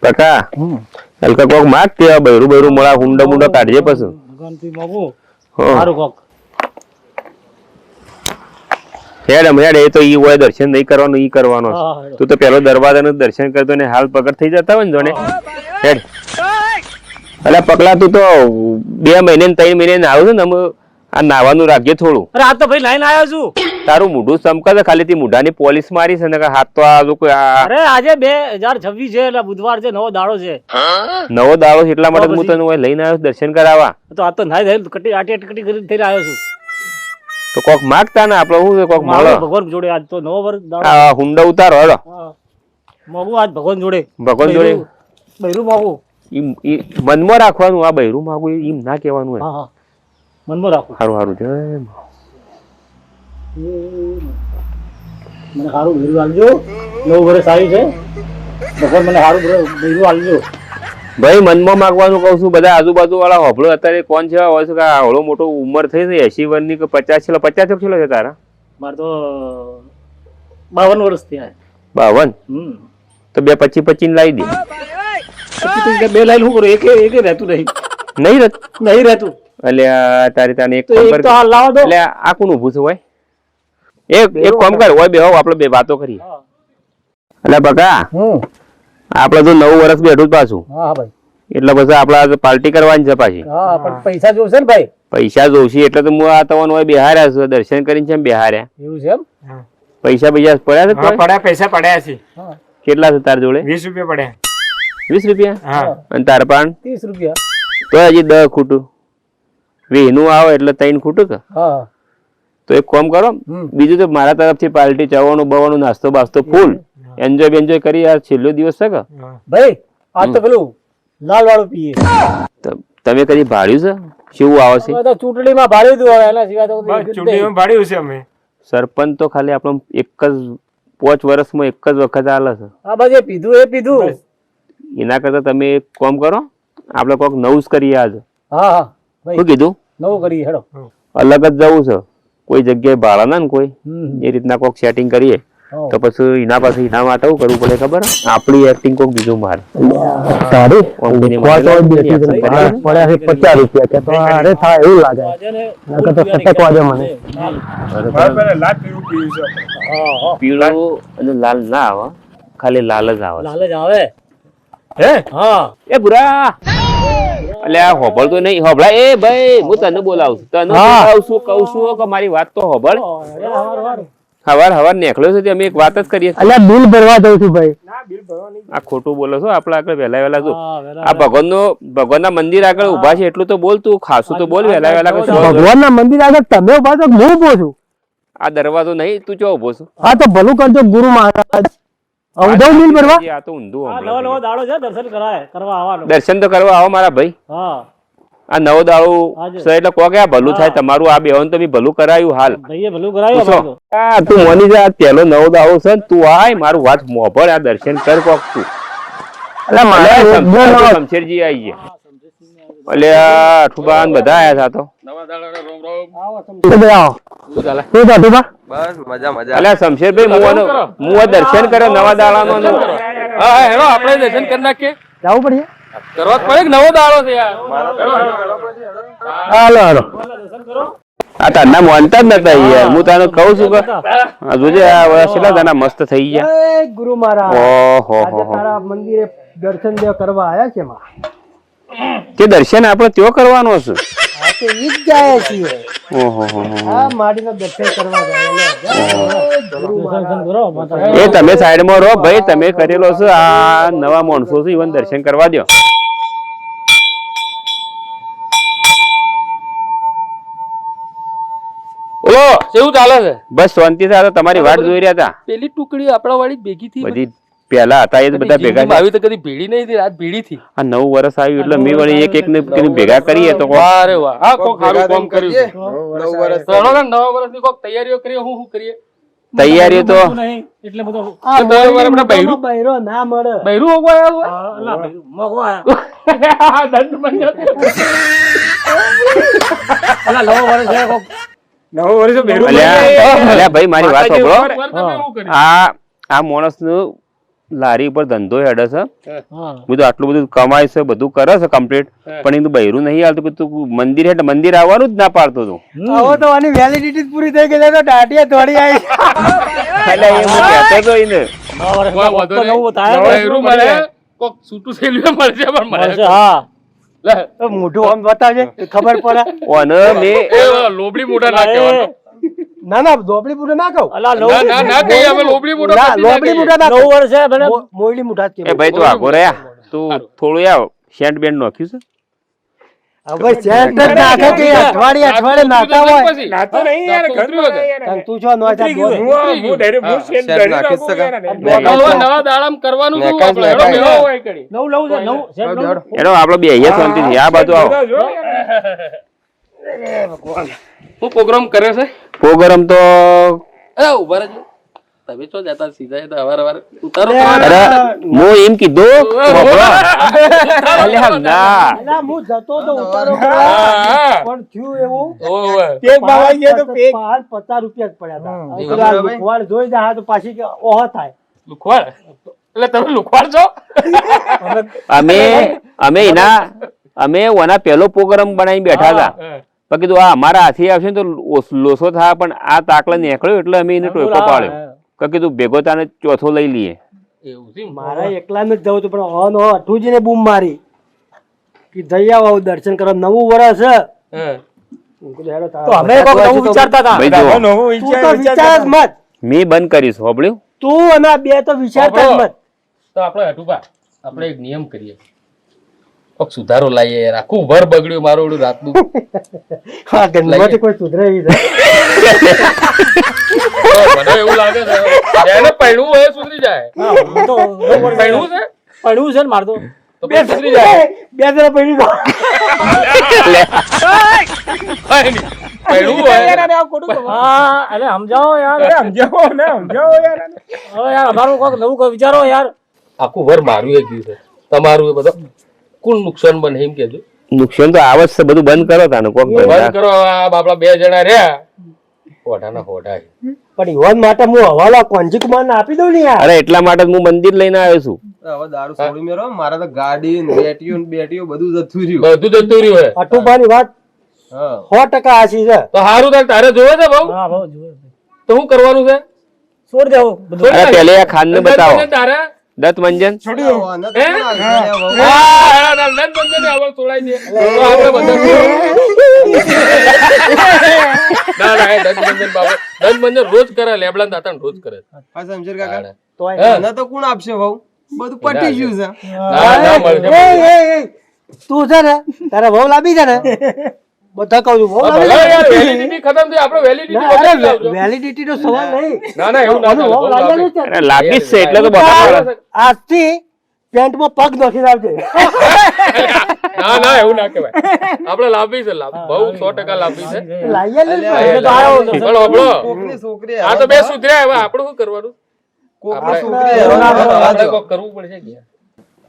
કાકા હલકા કોક માગ કે બૈરું બૈરું મળા હુંડા મુંડા કાઢજે પછી ભગવાનથી માગું સારું કોક હેડ હમણાં એ તો ઈ હોય દર્શન નહીં કરવાનું ઈ કરવાનો હા, હેડો. તું તો પેલો દરવાજાનું દર્શન કરતો ને હાલ પકડ થઈ જતા હોય ને જોને હેડ અલા પકલા તું તો 2 મહિને ને 3 મહિને આવું છે ને અમે આ નાવાનું રાખજે થોડું અરે આ તો ભાઈ લાઈન આવ્યો છું તારું મોઢું ચમકે ખાલી તી મોઢાની પોલીસ મારી છે ને હાથ તો આ લોકો અરે આજે 2026 છે એટલે બુધવાર છે નવો દાડો છે નવો દાડો છે એટલા માટે હું તને હોય લઈને આવ્યો દર્શન કરાવવા તો આ તો નાઈ કટી આટી કરી થઈને આવ્યો છું તો કોક માગતા ને આપડે શું છે કોક મળો ભગવાન જોડે આજ તો નવો વર્ષ દાડો આ હુંડા ઉતારો હળો માગું આજ ભગવાન જોડે ભગવાન જોડે બૈરું માગું ઈ મનમાં રાખવાનું આ બૈરું માગું એમ ના કહેવાનું હોય હા મનમાં રાખું સારું સારું છે મને સારું બૈરું આલજો નવું વર્ષ આવ્યું છે ભગવાન મને સારું બૈરું આલજો ભાઈ મનમાં માંગવાનું કહું છું બધા આજુબાજુ વાળા હોભળો અત્યારે કોણ છે હોય છે કે આ હળો મોટો ઉંમર થઈ છે 80 વર્ષની કે 50 છેલ્લો 50 છેલ્લો છે તારા મારે તો 52 વર્ષ થયા 52 તો 2 25 લાવી દે પછી બે લાઈન શું કરું એક રહેતું નહીં નહીં રહેતું એટલે તારી તાને એક તો એક તો હાલ લાવો દો એટલે આ કોણ ઊભું છે હોય એક કામ કર હોય બે આપણે બે વાતો કરીએ એટલે બકા આપણે તો 9 વર્ષ બેઠું જ પાછું હા ભાઈ એટલે પછી આપણે પાર્ટી કરવાની છે પાછી હા પણ પૈસા જોશે ને ભાઈ પૈસા જોશે એટલે તો હું આ તમને હોય બિહાર્યા છું દર્શન કરીને છે બિહાર્યા એવું છે એમ પૈસા પડ્યા છે પડ્યા પૈસા પડ્યા છે કેટલા છે તાર જોડે 20 રૂપિયા પડ્યા 20 રૂપિયા અને તાર પાન 30 રૂપિયા તો હજી 10 ખૂટું 20 નું આવે એટલે 3 ખૂટું કે હા તો એક કામ કરો બીજું તો મારા તરફથી પાર્ટી ચવાનું બવાનું નાસ્તો બાસ્તો ફૂલ એન્જોય કરી યાર છેલ્લો દિવસ છે કે ભાઈ આ તો પેલું લાલ વાળું પીએ તમે કદી ભાડ્યું છે શું આવે છે તો ચૂંટણીમાં ભાડ્યું હતું હવે એના સિવાય તો ચૂંટણીમાં ભાડ્યું છે અમે સરપંચ તો ખાલી આપણો એક જ 5 વર્ષમાં એક જ વખત આલે છે આ બાજુ પીધું એના કરતા તમે એક કામ કરો આપણે કોઈક નવું જ કરીએ આજ હા હા ભાઈ શું કીધું નવું કરીએ હેડો અલગ જ જવું છે કોઈ જગ્યાએ ભાડા ના ને કોઈ એ રીતના કોઈક સેટિંગ કરીએ તો પછી એના પાસે એના માટે શું કરવું પડે ખબર આપણી એક્ટિંગ કોઈક બીજું મારે સારી પડ્યા છે 50 રૂપિયા કે તો અરે થાય એવું લાગે નકર તો સટકવા દે મને લાલ પીળું પીવું છે પીળું અને લાલ ના આવે ખાલી લાલ જ આવે લાલ જ આવે હે હા એ બુરા અલે આ હોબળ તો નહીં હોબળા એ ભાઈ હું તને બોલાવું છું કહું છું કે મારી વાત તો હોબળ હવાર નીકળ્યો છે અમે એક વાત જ કરીએ અલ્યા બિલ ભરવા દઉં છું ભાઈ આ ખોટું બોલો છો આપણે આગળ વહેલા જો આ ભગવાનના મંદિર આગળ ઉભા છે એટલું તો બોલ તું ખાસું તો બોલ વહેલા ભગવાનના મંદિર આગળ તમે ઉભા છો હું ઉભો છું આ દરવાજો નહીં તું ચો ઉભો છું હા તો ભલું કરજો ગુરુ મહારાજ અવધવ બિલ ભરવા આ તો ઊંધું નવો દાડો છે કરવા આવવાનો દર્શન તો કરવા આવો મારા ભાઈ હા આ નવો દાડો છે એટલે કહો કે આ ભલું થાય તમારું આ બેહન તો બી ભલું કરાયું હાલ ભાઈએ ભલું કરાયું આ તું મોની જા પેલો નવો દાડો છે ને તું આય મારું વાત મોભળ આ દર્શન કર કોક તું અલ્યા મારા શમશેરજી આવી ગયા એટલે આ અઠુબાન બધા આયા હતા તો અલ્યા શમશેરભાઈ હું દર્શન કરે નવા દાડાનો હા હેરો આપણે દર્શન કરી નાખીએ જવું પડે કરવા જ પડે નવો દાડો છે યાર હાલો હાલો આ તારના મોનતા જ નતા યાર હું તને કહું છું કે જોજે આ વર્ષ કેટલા દાના મસ્ત થઈ ગયા જય ગુરુ મહારાજ ઓહો આજે તારા મંદિરે દર્શન દેવ કરવા આયા છે માં તે દર્શન આપણે ત્યો કરવાનો છે આ તો ઈ જ જાય છીએ ઓહો આ માડીનો દર્શન કરવા જાય ગુરુ મહારાજ એ તમે સાઈડમાં રહો ભાઈ તમે કરેલો છે આ નવા માણસો છે ઈવન દર્શન કરવા દો બોલો કેવું ચાલે છે બસ શાંતિ સાથે તમારી વાટ જોઈ રહ્યા હતા પેલી ટુકડી આપણા વાળી ભેગી થી બધી પેલા હતા એ બધા ભેગા આવી તો કદી ભેડી નહીં હતી રાત ભેડી થી આ 9 વર્ષ આવ્યું એટલે મેં વળી એક ને ભેગા કરીએ તો અરે વાહ આ કોક સારું કામ કર્યું છે 9 વર્ષ ચલો ને 9 વર્ષની કોક તૈયારીઓ કરીએ હું કરીએ તૈયારી તો એટલે બધો આ બૈરો ના મળે બૈરું હોગો આયો અલા બૈરું મોગો આયા દંડ બન્યો અલા નવો વર્ષ છે કોક 9 વર્ષ બૈરું અલ્યા ભાઈ મારી વાત સાંભળો આ માણસ નું લારી ઉપર ધંધો હેડે છે હા બધું આટલું બધું કમાય છે બધું કરે છે કમ્પ્લીટ પણ એનું બૈરું નહીં આવતું પણ તું મંદિર હેઠ મંદિર આવવાનું જ ના પાડતો તું હવે તો આની વેલિડિટી પૂરી થઈ ગઈ તો દાઢીએ દોડી આવી એટલે એ હું કહેતો તો એને કોઈ વાંધો નહીં. બૈરું મળે કોક છૂટું થયેલું મળશે પણ મળે. હા લે, તો મોઢું આમ બતાવજે ખબર પડે ઓને મેં એ લોબડી મોઢા ના કહેવાનું. ના ના ધોબળી બુઢો ના કહું અલા ના ના ના કહીએ અમે લોબડી મોઢા ના, કદી ના લોબડી કહીએ. બુઢા ના 9 વર્ષ છે ભલે મોયલી મુઠા જ એ કહેવાય. ભાઈ તું આગો રહ્યા તું થોડું યાર સેન્ટ બેન્ટ નાખ્યું છે હવે સેન્ટ જ નાખે કે અઠવાડિયે નાખતા હોય પછી નાતો નહીં યાર, નાતો ઉતર્યું ઘરમાં વગર. યાર. તને તું છો નો ઉતરી ગયું. હું direct હું શેર શેર દરી નાખી નાખું શકાય. યાર. હવે નવા દાડામાં કરવાનું શું મેકાન આપણે? હેડો મેકાન. મેળો હોય કડી. નવ લઉં છે નવ સેટ લઉં. એનો આપડે બે અહીંયા શાંતિથી આ બાજુ આવો જો યાર. શું પ્રોગ્રામ કરે છે? પ્રોગ્રામ તો એ ઉભા રહેજો. તમે ચો જતા સીધા જતા હવાર ઉતારો અરે હું એમ કીધું અલ્યા ના ના હું જતો તો ઉતારો હા. પણ થયું એવું ઓવે. પેક બાવા ગયો તો પેક. 50 રૂપિયા જ પડ્યા હતા એવું હવે પેલા બરાબર. લુખવાડ જોઈ જાય તો પાછી કે ઓહો થાય લુખવાડ એટલે તમે લુખવાડ છો? અમે ઓના પહેલો પ્રોગ્રામ બનાવી બેઠા હતા હા. પણ કીધું આ અમારા હાથી આવશે ને તો લોસો થાય પણ આ તાકલા નીકળ્યો એટલે અમે એને ટોકો પાડ્યો કે કીધું ભેગો તાને ચોથો લઈ લઈએ એવું છે? મારા એકલાને જ જવું હતું પણ હન હો અઠુજીને બૂમ મારી કે જઈ આવો દર્શન કરવા નવું વર્ષ છે હા. હું કીધું હેડો તો અમે કોક નવું વિચારતા હતા ભાઈ જો નવું તું તો વિચાર જ મત મેં બંધ કરીશ હોબળ્યું તું અને આ બે તો વિચારતા જ મત તો આપણે હટુભા આપણે એક નિયમ કરીએ કોક સુધારો લાવીએ યાર. આખું ભર બગડ્યું મારું ઓલું રાતનું. હા ગંદમાંથી કોઈ સુધરે એવી છે તો મને એવું લાગે છે જેને પૈણું હોય એ સુધરી જાય. હા, હું તો 9 વર્ષ પૈણું છે પડ્યું છે ને માર તો તો પછી સુધરી જાય. બે જણા પડી ગયો કાંઈ નહીં. પૈણું હોય હા અરે સમજાવો યાર સમજાવો ને સમજાવો યાર. હવે યાર અમારું કોક નવું કોઈ વિચારો યાર આખું ભર મારું એ ગયું છે તમારું એ બધું કુલ નુકસાન બને એમ કેજો. નુકસાન તો આવે જ છે બધું બંધ કરો તાનું કોક બંધ ધંધા. કરો આ બાપડા બે જણા રહ્યા હોઢાના હોઢા છે. પણ ઈવન માટે હું હવાલો કોંજી કુમાર ને આપી દઉં ને યાર અરે એટલા માટે જ હું મંદિર લઈને આવ્યો છું હવે દારૂ છોડી મેરો મારા તો ગાડી ને બેટીઓ બધું જતું રહ્યું. બધું જતું રહ્યું હોય અટુભાની વાત હા 100% આશી છે તો સારું થાય તારે જોવે છે બહુ હા ભાવ જુઓ તો શું કરવાનું છે? છોડ દેવું બધું અરે પેલે આ ખાન ને બતાવો તારે દત્ત મંજન આવા નથી હે? કોણ આગળ આવ્યા બહુ? હા, નંદન બંધને આવડ તોડાઈ દે. તો આપણે બધા ના ના એ દંતબંધન બાબા દંતબંધન રોજ કરે લેબડા દાતાને રોજ કરે આ સમજણ કાકા તોય હે? આને તો કોણ આપશે બહુ બધું પટી ગયું છે ના ના મળશે એ, તું છે ને તારા વહુ લાવી છે ને બધા કહું છું વહુ આ લાવી ભલા છે. યાર વેલિડિટી ખતમ થઈ આપણે વેલિડિટી ના, વગર અરે લાવજો. વેલિડિટી નો સવાલ નહીં ના ના એવું ના આનું ચાલે, વહુ બહુ લાવવાની લાંબી. છે. અરે લાગી જ છે એટલે તો બતાવો આજથી પેન્ટમાં પગ નાખી આવજે ના ના એવું ના કહેવાય આપણે લાંબી છે બહુ 100% લાંબી છે લાઈએ ને એટલે તો આવ્યો હતો. પણ આપણો કોકની છોકરી આ તો બે સુધર્યા હવે આપણે શું કરવાનું કોકની છોકરી આપણે હવે કોક કરવું પડશે કે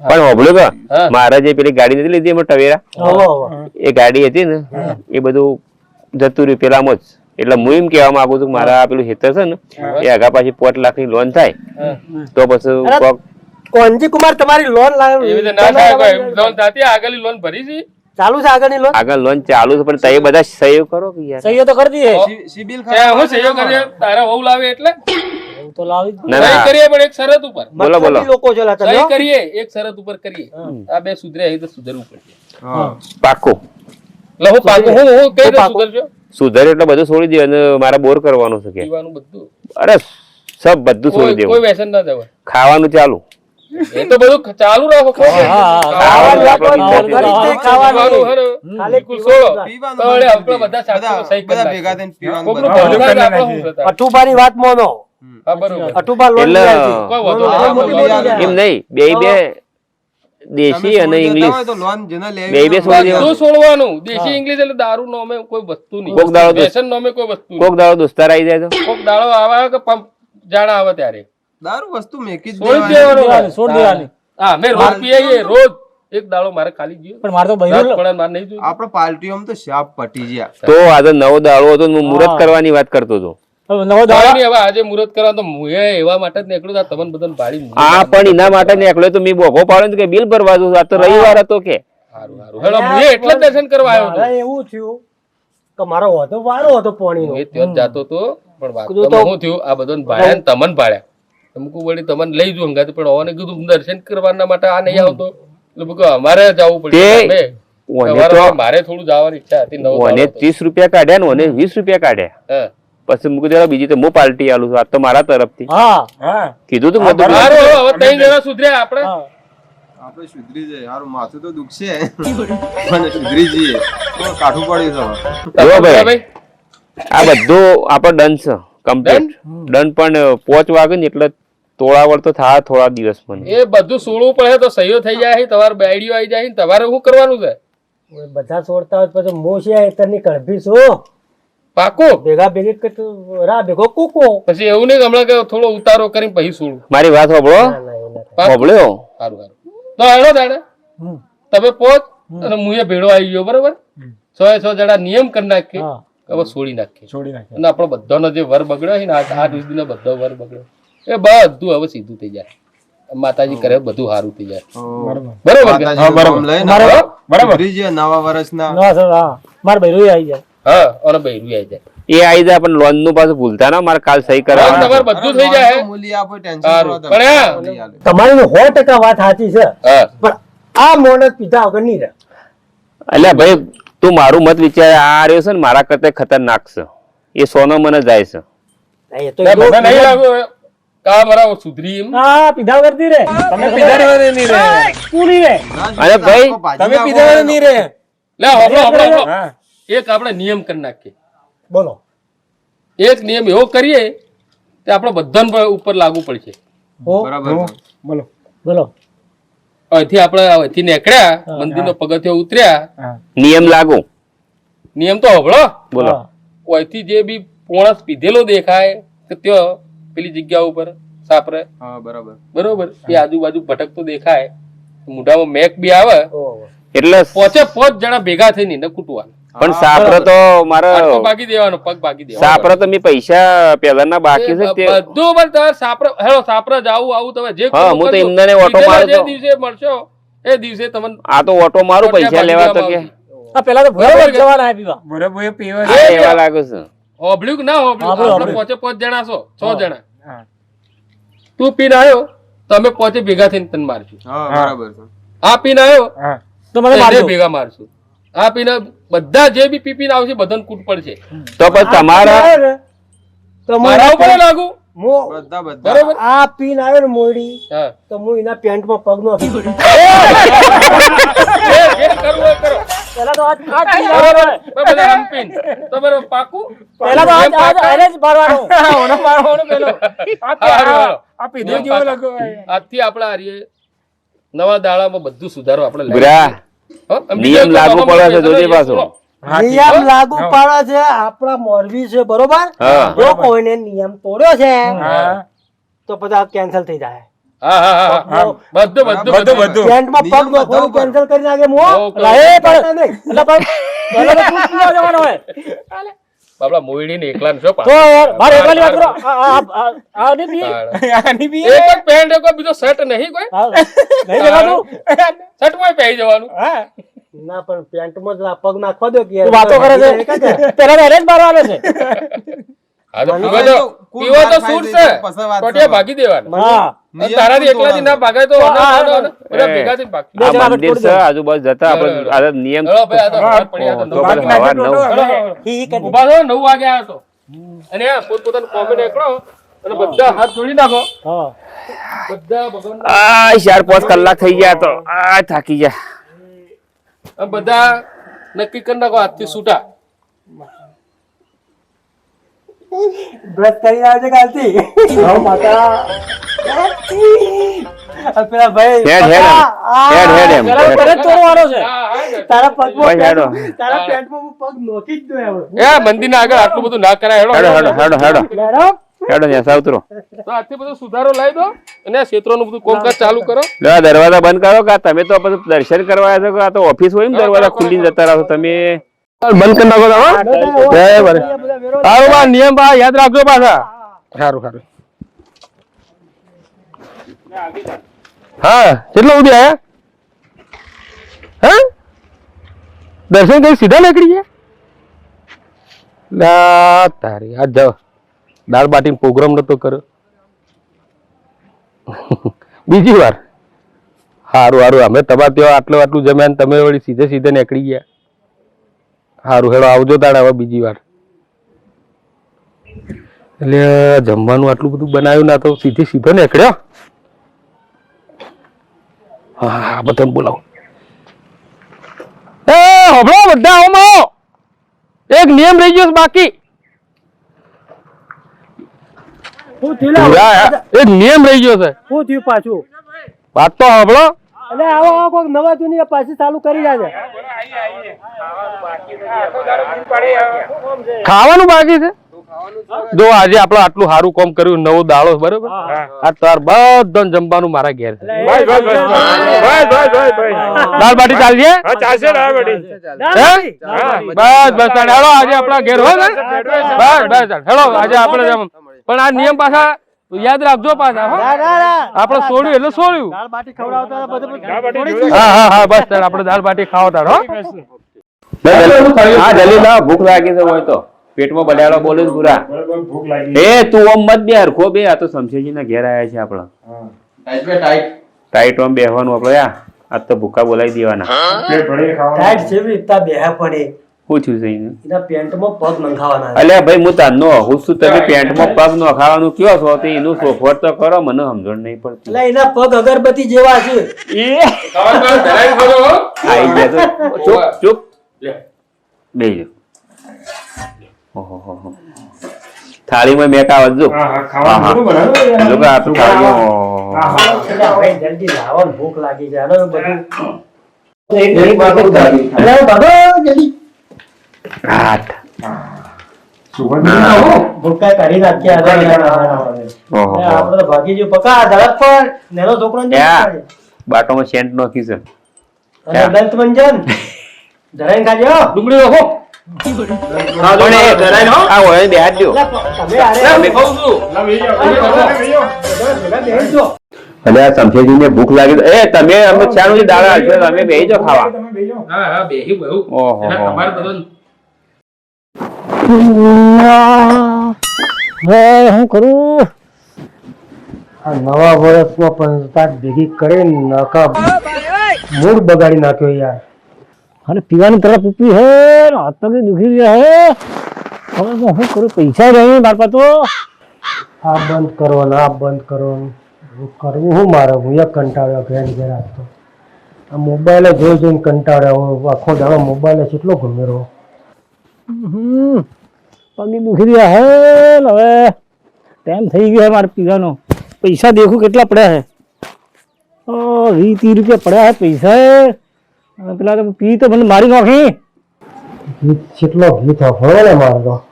પણ હોબળ્યું કે હા. મારા જે પેલી ગાડી નથી લીધી એમાં ટવેરા એ ગાડી હતી ને એ બધું જતું રહ્યું પેલામાં જ એટલે હું એમ કહેવા માંગુ છું કે મારા પેલું હેતર છે ને એ આગા પાછી 5 લાખની લોન થાય તો પછી અરે, કોક કોંજી કુમાર તમારી લોન એવી રીતે ના થાય કોઈ લોન થતી આગળની લોન ભરી છે ચાલુ છે આગળની લોન આગળ લોન ચાલુ છે પણ તમે બધા સહયોગ કરો કે યાર સહીઓ તો કરી દઈએ સિબિલ ત્યાં હું સહયોગ કરીએ તારા વહુ લાવે એટલે એવું તો લાવી જ. ના સહી ના કરીએ પણ એક શરત ઉપર બોલો બોલો મતલબી લોકો છો લા તમે સહી હો. કરીએ એક શરત ઉપર કરીએ આ બે સુધરે તો સુધરવું પડશે હા પાક્કું એટલે હું પાકું હું કઈ રીતે સુધરજો સુધર એટલે બધું છોડી દે અને મારે બોર કરવાનું છે કે પીવાનું બધું અરે સબ બધું છોડી કોઈ દેવું વ્યસન ના દેવાય ખાવાનું ચાલુ એ તો બધું ચાલુ રાખો ખાવાની વાત હોય, ખાવાનું ઘરી તે ખાવાની. ખાવાનું ખાલી બિલકુલ છોડો. પીવાનું તો વળી આપણે બધા સાથે સહી કરી બધા ભેગા નાખીએ. થઈને પીવાનું કોકનું બધું. ભલું થાય તો આપણે શું થતા? અઠુભાની વાત મોનો હા, બરોબર. અઠુભા લોન એટલે- લઈ આવજે. કોઈ વાંધો લોન નહીં. મોટી મોટી જાય. એમ નહીં બે દેશી અને તમે ઇંગ્લિશ હોય તો લોન જેને લેવી બે હોય છોડી બધું દેવાનું. છોડવાનું દેશી ઇંગ્લિશ એટલે દારૂ નોમે કોઈ વસ્તુ નહીં કોક દાડો તો- વ્યસન નોમે કોઈ વસ્તુ નહીં કોક દાડો દોસ્તાર આવી જાય તો કોક દાડો આવે કે પંપ જાણા આવે ત્યારે દારૂ વસ્તુ મેકી જ છોડી જ દેવાની. દેવાનું. છોડ દેવાની. હા મેં રોજ પીએ રોજ એક દાડો મારે ખાલી ગયો પણ મારે તો રાત બૈરું પડે મારે નહીં જોયું આપણે પાર્ટીઓમાં તો શાપ પટી ગયા તો આજે નવો દાડો હતો ને હું મુહૂર્ત કરવાની વાત કરતો હતો હવે નવો દાડો કોઈ નહીં, હવે આજે મુહૂર્ત કરવા તો હું એવા માટે જ નીકળ્યું તા તમને બધાને ભાડી મુહૂર્ત. આ પણ એના માટે નીકળ્યો તો મેં બોગો પાડ્યો કે બિલ ભરવા દઉં આ તો રવિવાર હતો કે હારું હારું હેડો હું એટલે જ દર્શન કરવા આવ્યો હતો. મારે એવું થયું કે મારો હતો વારો હતો પાણીનો હું ત્યાં જ જાતો તો પણ વાતમાં શું થયું આ બધાને ભાડ્યા ને તમને ભાડ્યા અમુક વળી તમને લઈ જવું હંગાથી પણ ઓને કીધું દર્શન કરવાના માટે આ નહીં આવતો એટલે મેં કીધું અમારે જવું પડશે તમે. સવારે મારે થોડું જવાની ઈચ્છા હતી નવો ઓને દાડો હતો. 30 રૂપિયા કાઢ્યા ને ઓને 20 રૂપિયા કાઢ્યા હા. પછી મૂકી દેવા બીજી તો હું પાર્ટી આલું છું આ તો મારા તરફથી હા હા કીધું તું બધું સારું, હવે ત્રણ જણા સુધર્યા આપણે. આપણે સુધરી જાય યાર માથું તો દુખશે પણ સુધરી જઈએ તો કાઠું પડ્યું છે જો ભાઈ ભાઈ આ બધું આપણે ડન છે કમ્પ્લીટ ડન પણ 5 વાગે ને એટલે તોડાવડ તો થાય થોડા દિવસ મને એ બધું સોળવું પડે તો સહીઓ થઈ જાય તમારે બેડીઓ આવી જાય તમારે શું કરવાનું છે બધા છોડતા હોય પછી મોશિયા એતરની કડભી છું પાકું ભેગા ભેગી રા ભેગો કૂકો પછી એવું નહીં કે હમણાં કે થોડો ઉતારો કરીને પછી સોળવું. મારી વાત સાંભળો પાકું? સાંભળ્યો સારું સારું તો હેડો દાડે તમે પોત અને મુએ ભેડો આવી ગયો બરોબર 6 જણા નિયમ કરી નાખીએ હા. હવે છોડી નાખીએ છોડી નાખે અને આપણો બધાનો જે વર બગડ્યો છે ને 8 દિવસનો બધો વર બગડ્યો એ બધું હવે સીધું થઈ જાય માતાજી કરે બધું સારું થઈ જાય બરોબર કે? બરાબર સુધરી જાય નવા વર્ષના ના સર હા મારે ભૈરું આવી જાય હા અને બૈરું આવી જાય એ આવી જાય પણ લોન નું પાછું ભૂલતા ના મારે કાલ સહી હવે કરાવવા તમારે બધું થઈ જાય મૂલ્ય આપો ટેન્શન સારું પણ હા તમારી 100% વાત સાચી છે હા પણ આ મોણસ પીધા વગર નહીં રહે એટલે ભાઈ તું મારું મત વિચાર આ રહ્યો છે ને મારા કરતા ખતરનાક છે એ સોનો મને જાય છે એ તો ના, મને નહીં લાગ્યું કા મારા સુધરી એમ હા પીધા વગર નહીં રહે તમે પીધા નહીં રે તું નહીં રહે અરે ભાઈ તમે પીધા નહીં રે લે હોબળો હોબળો હા એક આપણે નિયમ કરી નાખીએ બોલો એક નિયમ એવો કરીએ કે આપણે બધાને ઉપર લાગુ પડશે હો બરાબર છે. બોલો બોલો અહીંથી આપણે અહીંથી નીકળ્યા મંદિરનો પગથિયો ઉતર્યા હા નિયમ લાગુ નિયમ તો હોબળો બોલો હા. અહીંથી જે બી પોણસ પીધેલો દેખાય કે ત્યાં પેલી જગ્યા ઉપર સાપરે હા બરાબર બરોબર એ આજુબાજુ ભટકતો દેખાય મોઢામાં મેક બી આવે ઓહો. એટલે 5 જણા ભેગા થઈને એને કૂટવાનું પણ સાપરો તો મારે હાથો ભાગી દેવાનો પગ ભાગી દેવાનો સાપરો તો મેં પૈસા પહેલાના બાકી છે તે બધું પણ તમારે સાપરા હેલો સાપરા જાવું આવું તમે જે હા, કરવું હું તો કરજો. એમને ને ઓટો કીધેલા મારું જે તો. દિવસે મળશો એ દિવસે તમને આ તો ઓટો મારું પૈસા લેવા તો કે આ પેલા તો બરાબર જવાના પીવા બરાબર એ પીવા આ એવા લાગે છે હોબળ્યું કે ના હોબળ્યું હોબળ્યું, આપણે 5 જણા છો 6 જણા હા તું પીને આવ્યો તમે 5 ભેગા થઈને તને મારશું હા બરાબર છે આ પીને આવ્યો હા તો મને એને મારજો ભેગા મારશું આ પીને બધા જે બી પીપીને આવશે બધાને કૂટ પડશે તો પછી તમારા તો મારા ઉપર લાગુ બધા બધા બરોબર આ પીન આવે ને મોડી હા તો હું એના પેન્ટમાં પગ નો જે કરવું હોય કરો પેલા તો આ પીન બરોબર આવે બધા હંપીન તો બરોબર પાકું પેલા તો એમ પાકા? એને જ મારવાનો ઓનો મારવાનો પેલો હારું. આ પીધો જેવો લાગો આજથી આપણે હારીએ નવા દાડામાં બધું સુધારો આપણે લાવીએ. ગુરા હો? આમ નિયમ બીજા લાગુ કોઈ પડે છે બાબામાં જોજે બેસેલો પાછો. એકલો. નિયમ લાગુ પડે છે આપણા મોરબી છે બરોબર હા. જો કોઈને નિયમ તોડ્યો છે હા તો પછી કેન્સલ થઈ જાય હા હા હા હા બધું બધું. પેન્ટમાં પગ નિયમ નો બધા ઉપર. કેન્સલ કરી નાખે મો ઓકે. એ પણ નહીં એટલે પણ પેલા તો તું પીવા જવાનો હોય બાબલા મોયડીને એકલા ને શું તો યાર મારે એકલી વાત કરો આ નહીં પી આની બી એક જ પેન્ટ એક જ બીજો શર્ટ નહીં કોઈ નહીં જવાનું શર્ટ માં પહેરી જવાનું હા ના પણ પેન્ટમાં જ પગ નાખવા દો કે વાતો કરે છે પેલા તો એને જ મારવા આવે છે હા તો મને પીવો તો કુલ પીવો તો માર ખાઈ સૂટ જાય છે તો પછી વાત ટોટિયા છે. ભાગી દેવાનું હા અને તારાથી એકલાથી ના ભાગાય તો બધા ભેગા થઈને ભાગ આ મંદિર છે આજુબાજુ જતા આપણે આ નિયમ ચલો ભાઈ આ તો રાત પડી આ તો તો નવ પછી વાગે. સવાર 9 ઈ કરી ઊભા થયો 9 વાગે આવ્યો તો અને આ પોતપોતાનું કોમે નીકળો અને બધા હાથ જોડી નાખો હા બધા ભગવાન આ 4-5 કલાક થઈ ગયા તો આ થાકી ગયા બધા નક્કી કરી નાખો હાથથી છૂટા બ્રશ કરી આવજે કાલથી હા માતા પેલા ભાઈ હેડ હેડ એમ પેલા તને જ તોડવાનો છે હા, હા ને. તારા પગમાં ભાઈ હેડો. તારા પેન્ટમાં હું પગ નોખી જ દઉં હવે એ મંદિરના આગળ આટલું બધું ના કરાય હેડો હેડો હેડો હેડો હેડો બરાબર હેડો ત્યાં સાવતરો તો આજથી બધો સુધારો લાવી દો અને આ ક્ષેત્રોનું બધું કોમકાજ ચાલુ કરો લે આ દરવાજા બંધ કરો કે આ તમે તો પછી દર્શન કરવા આવ્યા છો કે આ તો ઓફિસ હોય ને દરવાજા ખુલ્લી જતા રહો તમે બંધ કરી નાખો તમે જય ભલે સારું બા નિયમ બા યાદ રાખજો પાછા સારું સારું હા કેટલો સુધી આયા હા દર્શન કરી સીધા નીકળી ગયા તારી આ જાઓ દાળ બાટી પ્રોગ્રામ નતો કર્યો બીજી વાર સારું સારું અમે તમારે ત્યાં આટલું જમ્યા તમે વળી સીધે નીકળી ગયા સારું હેડો આવજો તાણે હવે બીજી વાર એટલે જમવાનું આટલું બધું બનાવ્યું ના તો સીધો નીકળ્યો હા બધાને બોલાવો એ હોબળો બધા આવો એક નિયમ રહી ગયો છે બાકી એક નિયમ રહી ગયો છે શું થયું પાછું વાત તો હોબળો એટલે આવો કોઈક નવા જૂની પાછી ચાલુ કરી જાય ખાવાનું બાકી છે જો આજે આપણે આટલું સારું કામ કર્યું નવો દાળો બરોબર આ તાર બધા જમવાનું મારા ઘેર છે દાળ બાટી ચાલશે બસ હેડો આજે આપણા ઘેર હોય ને બસ હેડો આજે આપણે પણ આ નિયમ પાછા યાદ રાખજો પાછા આપણે છોડ્યું એટલે છોડ્યું હા બસ આપણે દાળ બાટી ખાવતા હો હા જલ્દી લાવ ભૂખ લાગી છે હોય તો પેટમાં બડાડો બોલે જ પૂરા એ તું ઓમ મત બે હરખો બે આ તો શમશેરજી ના ઘેર આયા છે આપડા ટાઈટ ઓમ બેહવાનું આપડે આજ તો ભૂખા બોલાવી દેવાના ટાઈટ જેવી રીતના બેહા પડે પૂછ્યું છે એને એના પેન્ટમાં પગ નંખાવાના અલ્યા ભાઈ હું તારનો હું શું તમે પેન્ટમાં પગ નો ખાવાનું કયો છો તો એનું સોફવટ તો કરો મને સમજણ નહીં પડતી એટલે એના પગ અગરબત્તી જેવા છે આઈ ગયા તો ચૂપ બેજો ઓહો થાળીમાં મેકા આવજો લોકો આ તો થાળીમાં જલ્દી લાવો ભૂખ લાગી છે ભૂખા કાઢી નાખ્યા આપડે ભાગી જો પકા ઝડપ પર નેનો છોકરો બાટોમાં સેન્ટ નાખી છે દંત મંજન ધરાઈ ખાજો ડુંગળી રાખો શમશેરજી ને ભૂખ લાગી એ તમે અમે ચાનું દાળ આવશે તમે બેહી જાઓ ખાવા હું કરું આ નવા વર્ષમાં પંચાયત ભેગી કરીને નાકા મૂડ બગાડી નાખ્યો યાર અને પીવાની તરફ પીપી હે હાથ પગે દુખી ગયા હે હવે હું કરું પૈસા નહીં મારા પાસે તો આ બંધ કરો ને આ બંધ કરો કરવું હું મારે હું એક કંટાળ્યો ઘેર ઘેર આપતો આ મોબાઈલે જોઈને કંટાળ્યો આખો દાડો મોબાઈલે કેટલો ઘૂમેરો પગે દુખી રહ્યા હે હવે ટાઈમ થઈ ગયો હે મારે પીવાનો પૈસા દેખું કેટલા પડ્યા હે 20-30 રૂપિયા પડ્યા હે પૈસા હે પેલા તો પી તો મને મારી નાખી ગીત કેટલો ગીત હોય ને મારે તો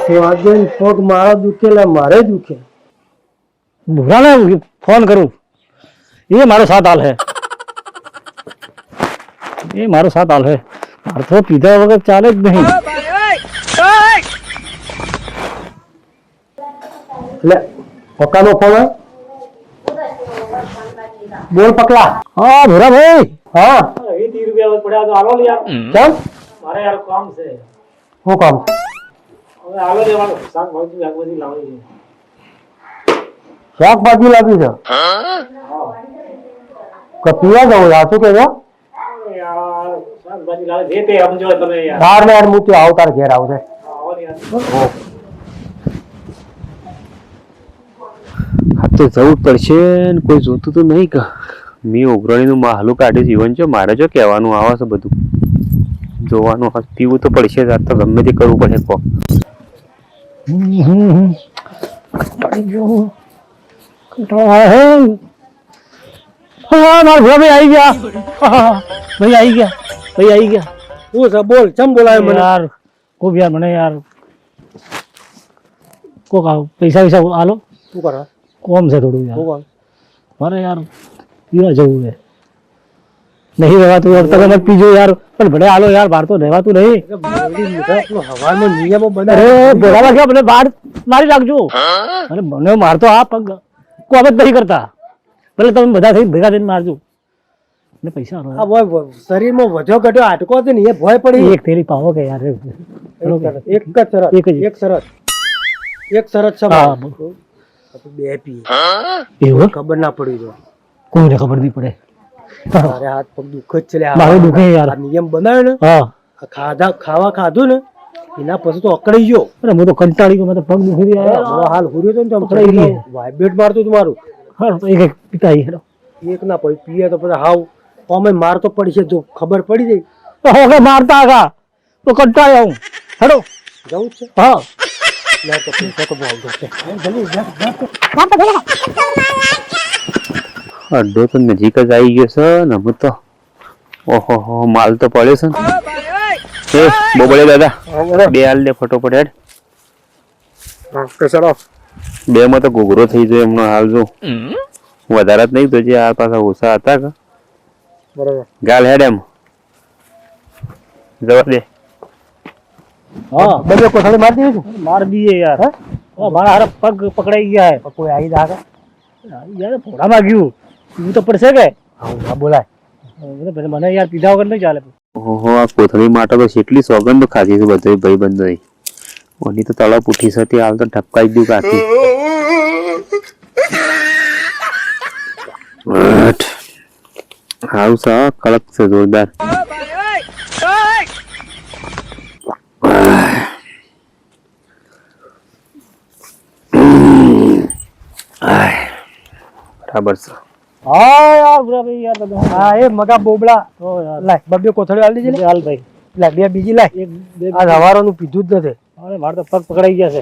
સેવાજન પગ મારા દુખેલા મારે દુખે ભૂરાને ફોન કરું એ મારો સાથ હાલ હે એ મારો સાથ હાલ હે મારે તો પીધા વગર ચાલે જ નહીં એટલે પક્કાનો ફોન બોલ પકલા હા ભૂરા ભાઈ હા 20 રૂપિયા પડ્યા તો હાલો યાર કેમ મારે યાર કામ છે શું કામ હવે હાલો દેવાનું શાકભાજી લાવવાની છે શાકભાજી લાવી છે કપીવા જાવ યાર શું કહેજો યાર ને યાર મૂકી આવતાર ઘેર આવશે આ તો જવું પડશે ને કોઈ જોતું તો નહીં કે મેં ઉઘરાણીનું માહલું કાઢ્યું જીવન છે મારે જો કહેવાનું આવે છે બધું જોવાનું પીવું તો પડશે જ આ તો ગમે તે કરવું પડે કો મારા ભાઈ આવી ગયા ભાઈ આવી ગયા શું છે બોલ ચમ બોલાવે મને યાર કોક યાર મને યાર કોક પૈસા વૈસા આલો શું કરે કોમ છે થોડું યાર શું મારે યાર પીવા જવું છે નહીં રહેવાતું યાર તમે મત પીજો યાર પણ ભલે આલો યાર બહાર તો રહેવાતું નહીં હવામાં નિયમો અરે બોલાવા ગયા મને બહાર મારી નાખજો અને મને મારતો આ પગ કોમ જ નહીં કરતા ભલે તમે બધા થઈ ભેગા થઈને મારજો ને પૈસા આલો યાર. શરીરમાં વધ્યો ઘટ્યો આટકો છે ને એ ભય પડી એક થેલી પાવો કે યાર એક જ શરત એક જ. એક શરત એક શરત છે હા, મારી. આપણે બે પીએ એવું ખબર ના પડી જો કોઈને ખબર નહીં પડે તારે હાથ પગ દુઃખ જ છે લે. મારું દુખે યાર આ નિયમ બનાવ્યો ને હા આ ખાવા ખાધું ને એના પછી તો અકળાઈ ગયો અરે હું તો કંટાળી ગયો મને પગ દુખી રહ્યા મારો હાલ હુર્યો તો ને અકળાઈ ગઈ. વાઇબ્રેટ મારતું હતું મારું હા તો એક એક પિતા હેડો એક ના પછી પીએ તો પછી હાવ અમે માર તો પડી છે જો ખબર પડી જાય હવે મારતા હતા તો કંટાળ્યો હું હેડો જવું જ છે હા લે તો પૈસા તો બહુ જશે અડ્ડો તો નજીક જ આવી ગયો છે ને હું તો ઓહો હો માલ તો પડ્યો છે ને એ બોબડે દાદા બે હાલ દે ફટોફટ હેડ બે માં તો ઘૂઘરો થઈ જાય એમનો હાલ જો વધારે જ નહીં તો જે આ પાછા ઓછા હતા કે બરાબર ગાલ હેડ એમ જવા દે હા બધે કોથળી મારી દીધું માર દીએ યાર મારા હારા પગ પકડાઈ ગયા હે કોઈ આવી દાખે યાર ફોડામાં ગયું પીવું તો પડશે કે હા બોલાય મને યાર પીધા વગર નહીં ચાલે ઓહો આ કોથળી માટે તો કેટલી સોગંદ ખાધી છે બધો ભાઈ બંધો ઓની તો તળપ ઉઠી છે તે હાલ તો ઠપકાઈ દઉં કાકી હારું છે કડક છે જોરદાર બરાબર છે હા યાર બરાબર યાર બધા હા એ મગા બોબડા ઓ યાર લાય બબ્બે કોથળી આલી દીધી હાલ ભાઈ લાય બે બીજી લાય એક બે આ હવારોનું પીધું જ નથી અરે મારે તો પગ પકડાઈ ગયા છે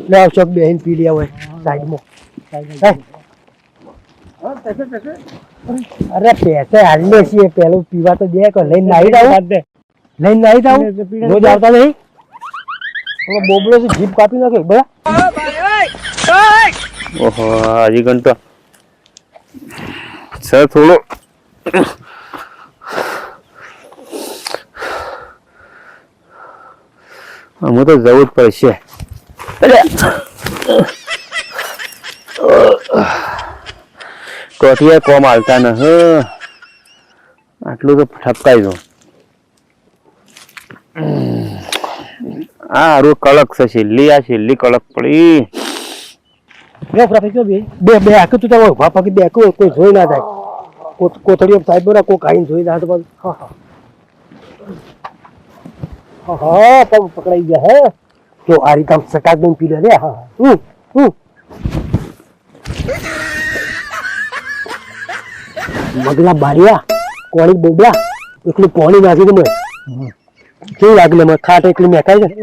લે આવ ચોક બેહીન પી લે હોય સાઈડમાં અરે પૈસે હાલી છીએ પેલું પીવા તો દે કે લઈને નાહી જાવ દે લઈને નાહી જાવ રોજ આવતા નહીં ઓલો બોબડો છે જીભ કાપી નાખે બરા ઓહો હજી ગણ તો સર થોડો હું તો જવું જ પડશે ટોટિયા કોમ હાલતા ન આટલું તો ઠપકાઈ દો આ હારું કડક છે છેલ્લી આ છેલ્લી કડક પડી બે ફ્રાફી કયો બે બે બે આખું તું તારો ભાપા કે બે આખું કોઈ જોઈ ના જાય કોથળીઓ સાહેબ બરા કોઈ ખાઈને જોઈ ના તો હા હા પગ પકડાઈ ગયા હે તો આ રીતે આમ સટાક દઈને પી લે રે હા મગલા બારિયા કોણી બોબડા એકલું પોણી નાખી દે મને કેવું લાગે મને ખાટ એકલી મેકાઈ છે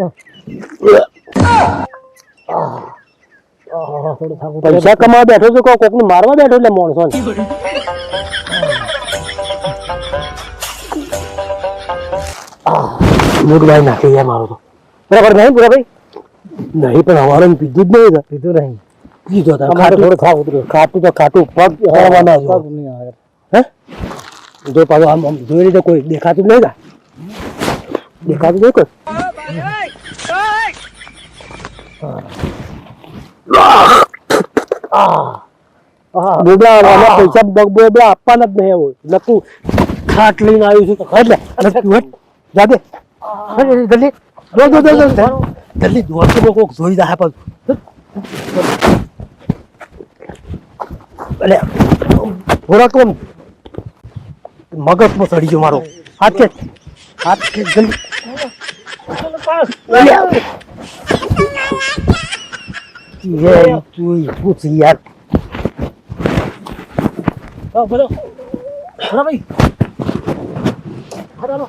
પૈસા કમાવા બેઠો છો કોક ને મારવા બેઠો એટલે માણસો મૂડભાઈ નાખી ગયા મારો તો બરાબર નહીં બરાબર નહીં પણ હવારે પીધું જ નહીં પીધું નહીં પીધો ખાટું થોડું ખાવ ઉતર્યું ખાટું તો ખાટું પગ હળવાના પગ નહીં આવે હે જો પાછું આમ આમ જોઈ રીતે કોઈ દેખાતું નહીં કા દેખાતું નહીં કોઈ બોબડા વાળા પૈસા બોબડા આપવાના જ નહીં હોય લખું ખાટ લઈને આવ્યું છું તો ખાટ લે જા દે જલ્દી જલ્દી દોડતો કોક જોઈ જાય પણ અલે થોડા કોમ મગજમાં ચડી ગયો મારો હાથ કે જલ્દી ये तू पूछ यार બોલો બોલો ભાઈ હાલો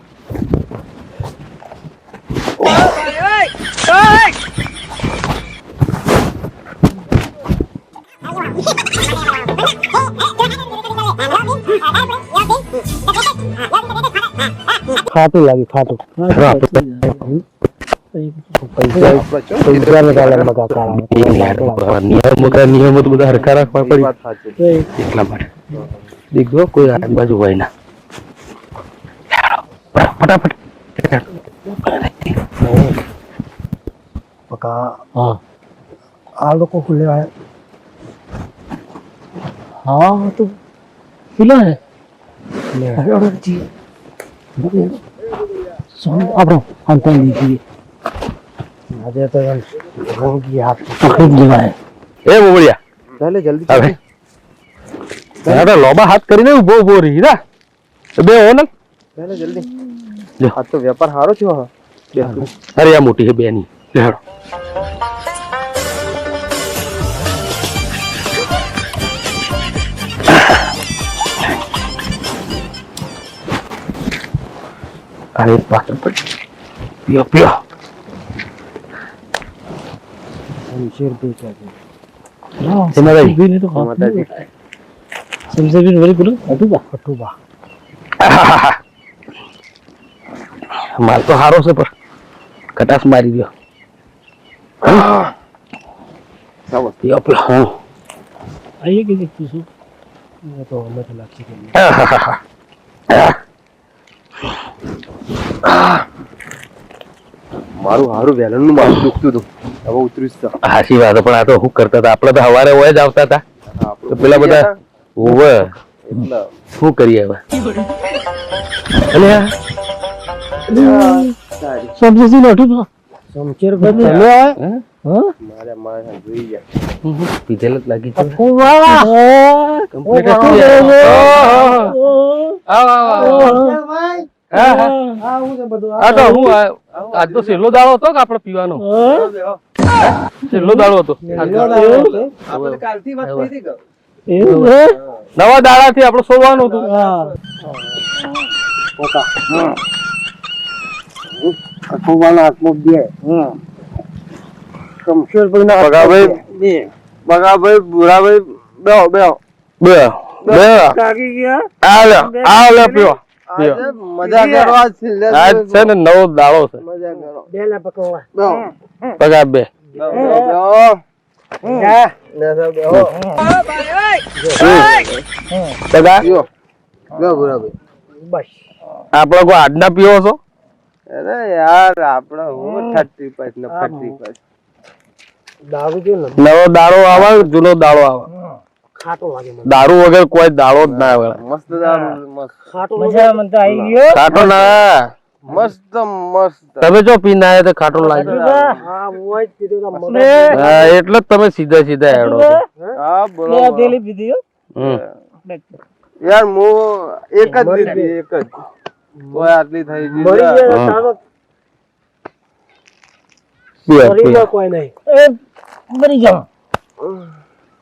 ખાટું લાગ્યું ખાટું નિયમો તો બધા હરખા રાખવા પડી એટલા માટે દીકરો કોઈ આજુબાજુ હોય ના ફટાફટ હા આ લોકો ખુલ્લે આવ્યા हाँ तो पिला है આપણો અંતર લીધી આજે તો રોગી હાથ પકડી લેવાય એ બોબડિયા ચાલે જલ્દી હવે તારા લોબા હાથ કરીને ઉભો ઉભો રહી ના બે હો ને ચાલે જલ્દી આ તો વેપાર સારો થયો હા અરે આ મોટી છે બેની લેડો અરે પાછળ પડ પિયો પિયો भी तो समझे भी वही बोलो अटूबा માલ તો સારો છે પર કટાસ મારી દો પિયો પિયો હા आइए कि देखती हूँ તો અમે તો લાગી ગઈ મારું હારું વેલણ નું માથું દુખતું હતું હવે ઉતરીશ તો હાચી વાત પણ આ તો શું કરતા હતા આપણે તો સવારે હોય જ આવતા હતા તો પેલા બધા ઓવે એટલે શું કરીએ હવે અલે समझे जी अटूबा સમચેર પર તમે આવે हाँ મારે જોઈ ગયા પીધેલ જ લાગી છે कम्प्लीट આ તો હું આજ તો છેલ્લો દાડો હતો કે આપણે પીવાનો છેલ્લો દાડો હતો આપણે કાલથી વાત થઈ હતી નવા દાડાથી આપણે સોવાનું હતું અટૂબાના હાથમાં બે સમચેર પર ના બગાભાઈ બુરાભાઈ બેહો બેહો બે બે લાગી ગયા આ લે પીવો આજે મજા કરો આજ છેલ્લે આજ છે ને નવો દાડો છે મજા કરો બેલા પકવા બેહો પગા બે બેહો બેહો પગા બેહો બુરાભાઈ બસ આપણે કોઈ આજના પીવો છો અરે યાર આપણે હું 35 ને 35 દારૂ છે ને નવો દાડો આવે જૂનો દાડો આવે ખાટો લાગે મને દારૂ વગર કોઈ દાડો જ ના આવે મસ્ત દારૂ મસ્ત ખાટો મજા મને તો આવી ગયો ખાટો ના મસ્ત મસ્ત તમે જો પી ના તો ખાટો લાગે હા મોય પીધો તો મને હા, એટલે જ તમે સીધા સીધા હેડો છો. હા બોલો थैली पीती हो હમ. યાર હું એક જ દીધી એક જ કોઈ આટલી થઈ ગઈ મરી છે. ગયા તારો પીવો, પીવો. શરીરમાં કોઈ નહીં ए मरी जाओ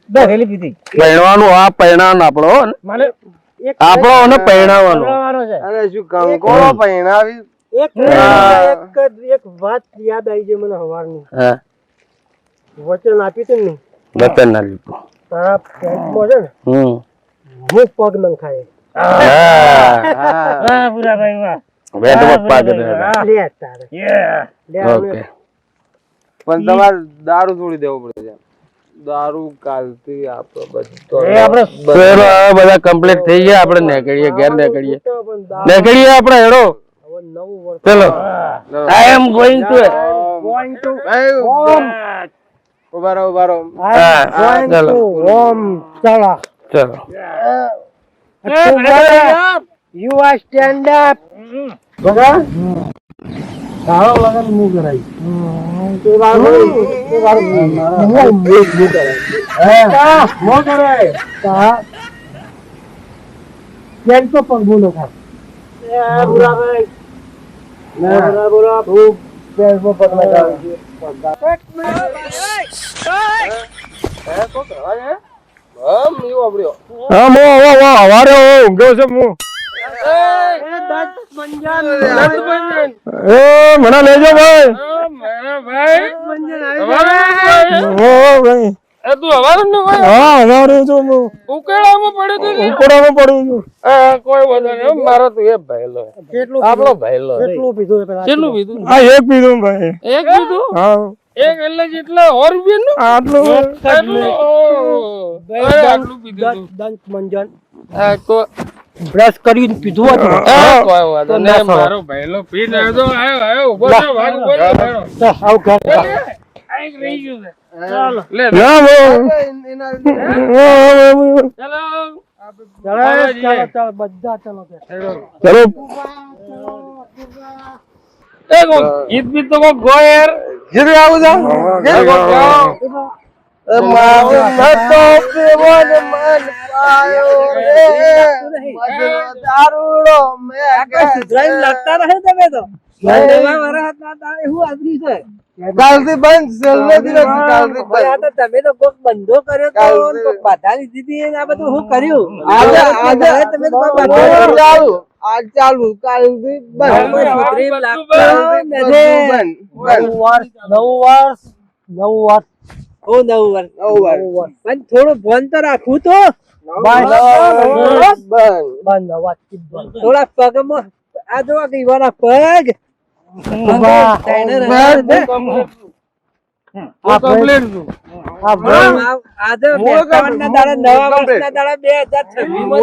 બે થેલી પીધી પહેણવાનું આ પહેણાન આપણો હો ને? માને આપણો અને પહેણાવાનો કરવાનો છે અરે શું કંકોળો પહેણાવી એક એક વાત યાદ આવી છે મને હવારની હા વચન આપ્યું હતું ને વતન ના લીધું તારા પેન્ટમાં છે ને હમ હું પગ નંખાય હા વાહ પૂરા ભાઈ વાહ વેટ વપ્પા કરે લે તારે લે ઓકે પણ તમારે દારૂ છોડી દેવો પડે છે દારૂ કાલથી આપણે બધો એ આપણે ચલો હવે બધા કમ્પ્લીટ થઈ ગયા આપણે નીકળીએ ઘેર નીકળીએ નીકળીએ આપણે હેડો હવે નવું વર્ષ ચલો I am going to going to ઉભા રહો ઉભા રહો હા ચલો ઓમ ચલા ચલો you are stand up બગા તારો લગન મુ કરાઈ તે વાર મુ કરાઈ હા મો કરાઈ તા કેમ તો પગ બોલો ખા એ બુરા ભાઈ ના બુરા તું પેર મો પગ લગાવ હા મો હવારે ઊંઘ્યો છે મુ એ મને લેજો ભાઈ ઓ ભાઈ એ તું હવારે ને ભાઈ હા હવારે તો હું ઉકેડામાં પડ્યો તો ને? ઉકોડામાં પડું છું. કોઈ વાંધો નહીં મારો તું એ ભાઈલો આપણો ભાઈલો કેટલું પીધું એ પેલા? કેટલું પીધું આ એક પીધું ભાઈ. એક પીધું હા એક એટલે જેટલા 100 રૂપિયાનું આટલું આટલું ઓહો. અરે, આટલું પીધું તું. દંત મંજન હા, બ્રશ કરીને પીધું હતું. કોઈ વાંધો નહીં મારો ભાઈલો પીને આવ્યો તો આયો ઉભો થયો ભાગ ઉભો થયો ભાઈલો. આવું ઘર આ એક રહી ગયું છે લે ના ચાલો ચાલો ચાલો બધા ચાલો ચલો એ ગીત બીત તો કોક ગો યાર જીરે આવું જા કાલથી બંધ તમે તો કોક બંધો કર્યો તો કોક બાધા લીધી હતી ને આ બધું હું કર્યું તમે તો કોઈ બંધો કર્યો. આજ ચાલુ કાલથી કોઈ સુધરી લાગતો નથી. નવ વર્ષ ઓ 9 વર્ષ પણ થોડું ભણ તો રાખવું તો થોડા પગમાં આ જો ઈવાના પગ આજે 51 ના દાડા નવા વર્ષના દાડા 2026 માં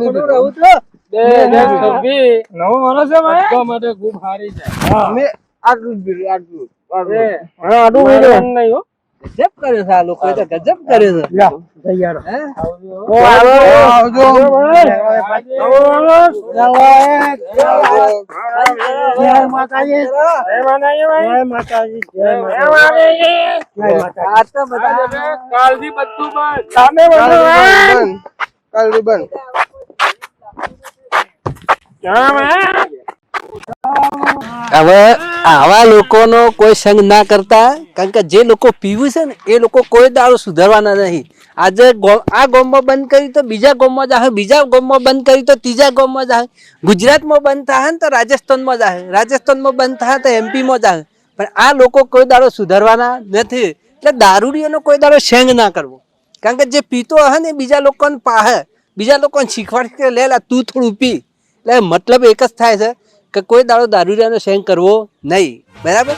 થોડું રહું તો 2026 નવો વર્ષ છે ભાઈ બધા માટે ખૂબ સારી જાય નહીં હો ગજબ કર્યો છે આ લોકોએ તો ગજબ કર્યો છે આ તો બધા કાલથી બધું બંધ કાલથી બંધ હવે આવા લોકોનો કોઈ સંગ ના કરતા કારણ કે જે લોકો પીવું છે ને એ લોકો કોઈ દાડો સુધારવાના નહીં આજે આ ગામમાં બંધ કરી તો બીજા ગામમાં જાય બીજા ગામમાં બંધ કરી તો ત્રીજા ગામમાં જાય ગુજરાતમાં બંધ થાય ને તો રાજસ્થાનમાં જાય રાજસ્થાનમાં બંધ થાય તો એમપીમાં જાય પણ આ લોકો કોઈ દાડો સુધારવાના નથી એટલે દારૂડીઓનો કોઈ દાડો સંગ ના કરવો કારણ કે જે પીતો હશે ને બીજા લોકોને પાહે બીજા લોકોને શીખવાડ કે લે તું થોડું પી એટલે મતલબ એક જ થાય છે કે કોઈ દાડો દારૂડિયાનો સેંગ કરવો નહીં બરાબર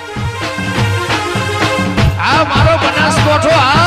આ મારો બનાસકોઠો આ